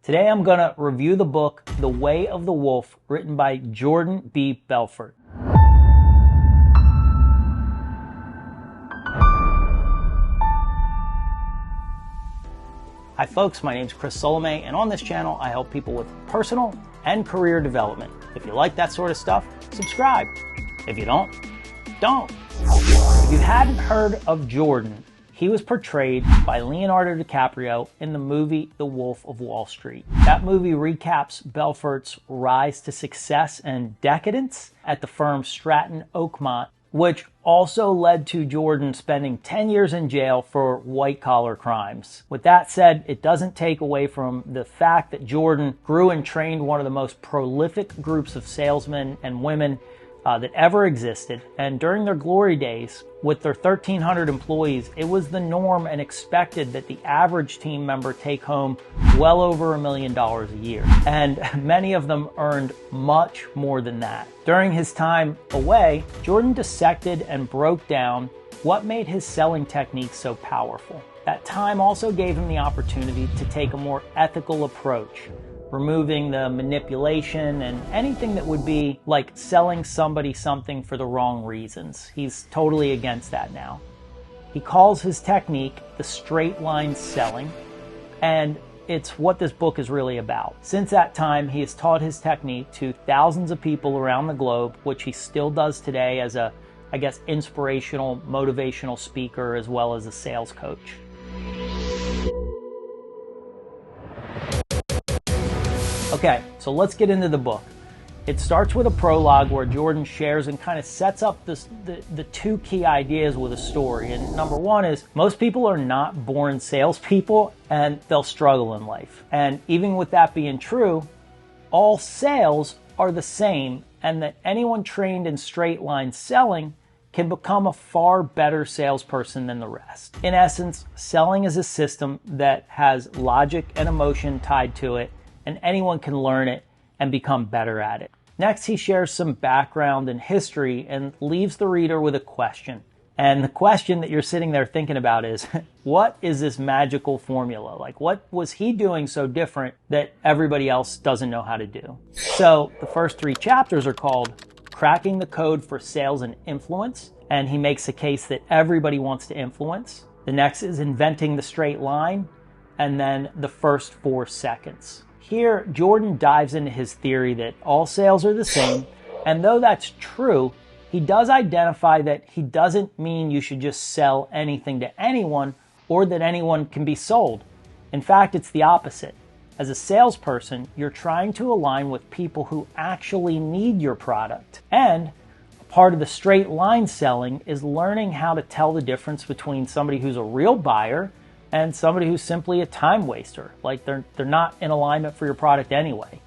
Today I'm going to review the book, The Way of the Wolf, written by Jordan B. Belfort. Hi folks, my name is Chris Solomay, and on this channel I help people with personal and career development. If you like that sort of stuff, subscribe. If you don't. If you hadn't heard of Jordan, he was portrayed by Leonardo DiCaprio in the movie The Wolf of Wall Street. That movie recaps Belfort's rise to success and decadence at the firm Stratton Oakmont, which also led to Jordan spending 10 years in jail for white-collar crimes. With that said, it doesn't take away from the fact that Jordan grew and trained one of the most prolific groups of salesmen and women that ever existed. And during their glory days, with their 1,300 employees, it was the norm and expected that the average team member take home well over $1 million a year. And many of them earned much more than that. During his time away, Jordan dissected and broke down what made his selling techniques so powerful. That time also gave him the opportunity to take a more ethical approach, removing the manipulation and anything that would be like selling somebody something for the wrong reasons. He's totally against that now. He calls his technique the straight line selling, and it's what this book is really about. Since that time, he has taught his technique to thousands of people around the globe, which he still does today as a, inspirational, motivational speaker as well as a sales coach. Okay, so let's get into the book. It starts with a prologue where Jordan shares and kind of sets up the two key ideas with a story. And number one is most people are not born salespeople and they'll struggle in life. And even with that being true, all sales are the same, and that anyone trained in straight line selling can become a far better salesperson than the rest. In essence, selling is a system that has logic and emotion tied to it, and anyone can learn it and become better at it. Next, he shares some background and history and leaves the reader with a question. And the question that you're sitting there thinking about is, what is this magical formula? Like, what was he doing so different that everybody else doesn't know how to do? So the first 3 chapters are called Cracking the Code for Sales and Influence, and he makes a case that everybody wants to influence. The next is Inventing the Straight Line, and then the first 4 seconds. Here, Jordan dives into his theory that all sales are the same, and though that's true, he does identify that he doesn't mean you should just sell anything to anyone or that anyone can be sold. In fact, it's the opposite. As a salesperson, you're trying to align with people who actually need your product. And part of the straight line selling is learning how to tell the difference between somebody who's a real buyer and somebody who's simply a time waster. Like they're not in alignment for your product anyway.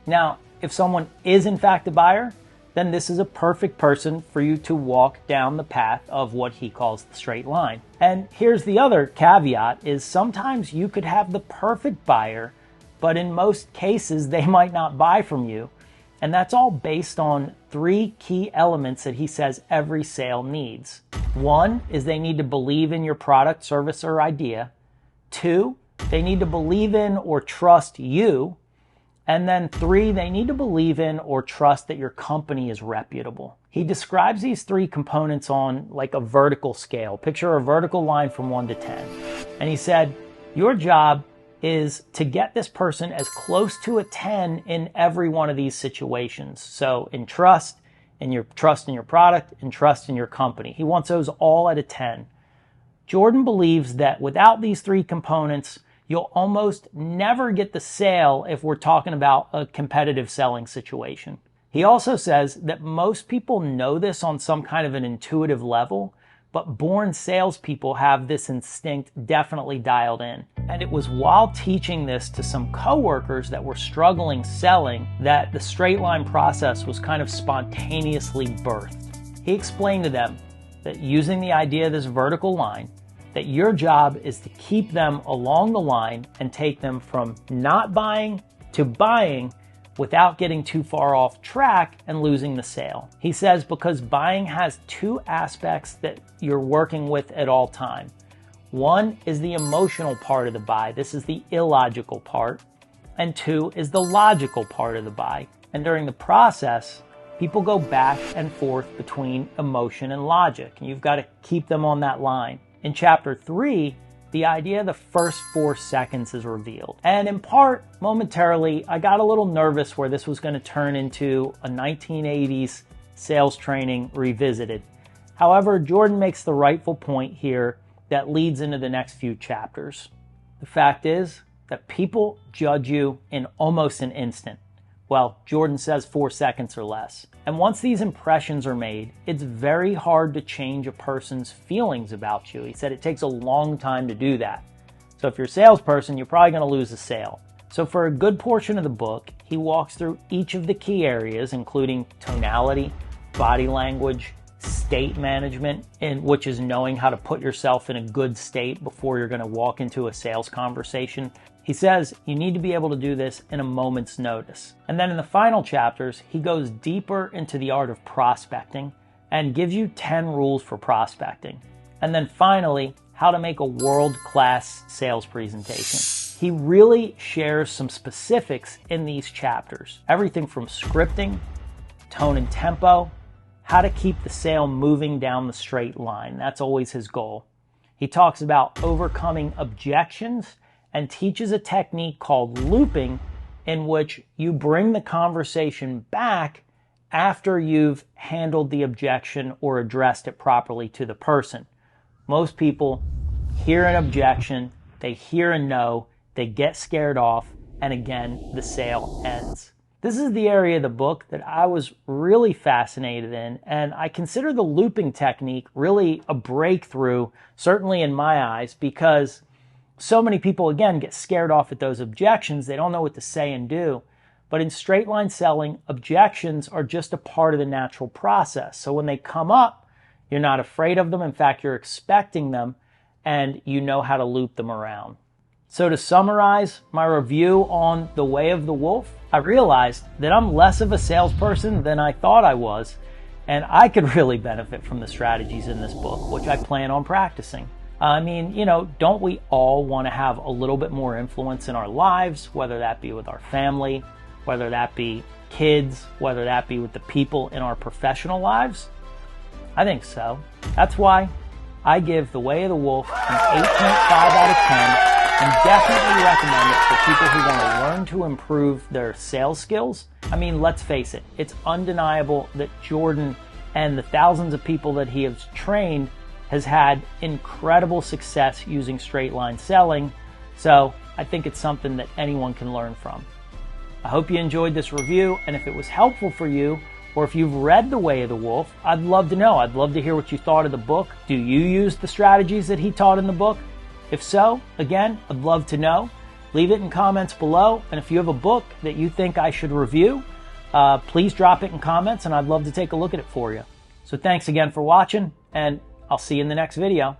Now, if someone is in fact a buyer, then this is a perfect person for you to walk down the path of what he calls the straight line. And here's the other caveat is sometimes you could have the perfect buyer, but in most cases they might not buy from you. And that's all based on 3 key elements that he says every sale needs. 1 is they need to believe in your product, service, or idea. 2, they need to believe in or trust you. And then 3, they need to believe in or trust that your company is reputable. He describes these 3 components on like a vertical scale. Picture a vertical line from 1 to 10. And he said, your job is to get this person as close to a 10 in every one of these situations. So in trust in your product, and trust in your company. He wants those all at a 10. Jordan believes that without these 3 components, you'll almost never get the sale if we're talking about a competitive selling situation. He also says that most people know this on some kind of an intuitive level, but born salespeople have this instinct definitely dialed in. And it was while teaching this to some coworkers that were struggling selling that the straight line process was kind of spontaneously birthed. He explained to them that using the idea of this vertical line, that your job is to keep them along the line and take them from not buying to buying without getting too far off track and losing the sale. He says because buying has 2 aspects that you're working with at all time. One is the emotional part of the buy. This is the illogical part. and 2 is the logical part of the buy. And during the process, people go back and forth between emotion and logic, and you've got to keep them on that line. In chapter 3, the idea of the first 4 seconds is revealed. And in part, momentarily, I got a little nervous where this was going to turn into a 1980s sales training revisited. However, Jordan makes the rightful point here that leads into the next few chapters. The fact is that people judge you in almost an instant. Well, Jordan says 4 seconds or less. And once these impressions are made, it's very hard to change a person's feelings about you. He said it takes a long time to do that. So if you're a salesperson, you're probably going to lose a sale. So for a good portion of the book, he walks through each of the key areas, including tonality, body language, state management, which is knowing how to put yourself in a good state before you're going to walk into a sales conversation. He says you need to be able to do this in a moment's notice. And then in the final chapters, he goes deeper into the art of prospecting and gives you 10 rules for prospecting. And then finally, how to make a world-class sales presentation. He really shares some specifics in these chapters. Everything from scripting, tone and tempo, how to keep the sale moving down the straight line. That's always his goal. He talks about overcoming objections and teaches a technique called looping, in which you bring the conversation back after you've handled the objection or addressed it properly to the person. Most people hear an objection, they hear a no, they get scared off, and again, the sale ends. This is the area of the book that I was really fascinated in, and I consider the looping technique really a breakthrough, certainly in my eyes, because so many people, again, get scared off at those objections. They don't know what to say and do. But in straight line selling, objections are just a part of the natural process. So when they come up, you're not afraid of them. In fact, you're expecting them, and you know how to loop them around. So to summarize my review on The Way of the Wolf, I realized that I'm less of a salesperson than I thought I was, and I could really benefit from the strategies in this book, which I plan on practicing. I mean, don't we all want to have a little bit more influence in our lives, whether that be with our family, whether that be kids, whether that be with the people in our professional lives? I think so. That's why I give The Way of the Wolf an 8.5 out of 10 and definitely recommend it for people who want to learn to improve their sales skills. I mean, let's face it, it's undeniable that Jordan and the thousands of people that he has trained has had incredible success using straight line selling. So I think it's something that anyone can learn from. I hope you enjoyed this review, and if it was helpful for you, or if you've read The Way of the Wolf, I'd love to know. I'd love to hear what you thought of the book. Do you use the strategies that he taught in the book? If so, again, I'd love to know. Leave it in comments below, and if you have a book that you think I should review, please drop it in comments, and I'd love to take a look at it for you. So thanks again for watching, and I'll see you in the next video.